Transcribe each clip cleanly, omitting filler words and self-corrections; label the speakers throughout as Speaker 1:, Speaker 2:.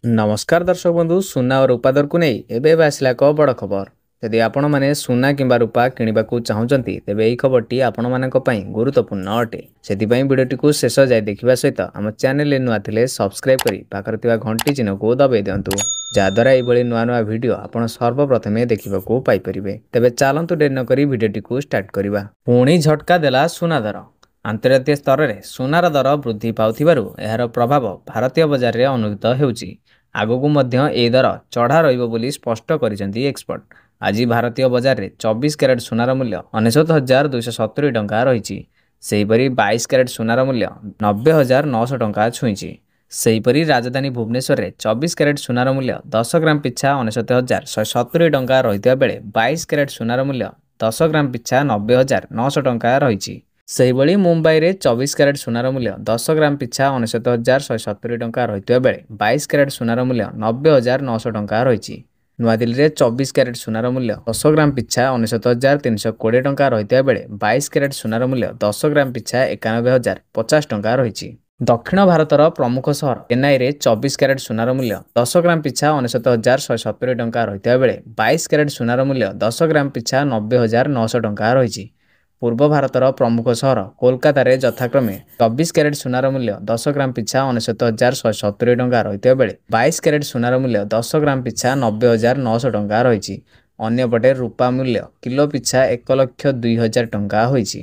Speaker 1: नमस्कार दर्शक बंधु सुना और रूपा दर को नहीं एवं आसला एक बड़ खबर। यदि आपण मैंने सुना किंबा रूपा किणवा चाहते तेरे यही खबरटी आपण मानी गुरुत्वपूर्ण अटे से भिडियोटी को शेष जाए देखा सहित आम चैनल नुआ थे सब्सक्राइब कर पाखर घंटी चिन्ह को दबाई दिंतु जहाद्वारा ये नुआ नुआ भिडियो आप सर्वप्रथमे देखा पाइपर। तेज चलतु डेरी नक भिडियोटी को स्टार्ट करवा। पुणी झटका देला सुना दर। आंतर्जातीय स्तर में सुनार दर वृद्धि पाउथिबारु एहार प्रभाव भारतीय बजार में अनुभूत होउछि। आगकू मध्य ए दर चढ़ा रहिबो बोली स्पष्ट करिसेंती एक्सपर्ट। आज भारतीय बजार में 24 कैरेट सुनार मूल्य 99,270 टंका रही। सेहीपरि 22 कैरेट सुनार मूल्य 90,900 टंका छुईंछि। सेहीपरि राजधानी भुवनेश्वर में 24 कैरेट सुनार मूल्य 10 ग्राम पिछा 99,170 टंका रही बेले 22 कैरेट सुनार मूल्य 10 ग्राम पिछा 90,900 टंका रही। सेहीभଳି मुंबई रे 24 कैरेट सुनार मूल्य 10 ग्राम पिछा 99,170 टंका रही बेले 22 कैरेट सुनार मूल्य 90,900 टंका रही। नुआदिल्ली रे 24 कैरेट सुनार मूल्य 10 ग्राम पिछा 99,320 टंका रही बेले 22 कैरेट सुनार मूल्य 10 ग्राम पिछा 91,050 टंका रही। दक्षिण भारतर प्रमुख सहर चेन्नई रे 24 कैरेट सुनार मूल्य 10 ग्राम पिछा 99,170 टंका रही बेले 22 कैरेट सुनार मूल्य 10 ग्राम पिछा 90,900 टंका रही। पूर्व भारतर प्रमुख सहर कोलकाता रे यथाक्रमे 24 कैरेट सुनार मूल्य 10 ग्राम पिछा 99,170 टंका रही बेले 22 कैरेट सुनार मूल्य 10 ग्राम पिछा 90,900 टंका रही। अन्यपटे रूपा मूल्य किलो पिछा 1,02,000 टंका होईछि।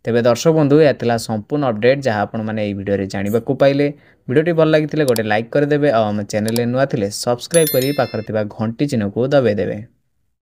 Speaker 1: तेबे दर्शक बंधु यह संपूर्ण अपडेट जहाँ आपण मैंने भिडियो जानवा पाइले। भिडियोटी भल लगी गोटे लाइक करदे और आम चैनल नुआ थे सब्सक्राइब कर पाखर घंटी चिन्ह को दबाई देवे।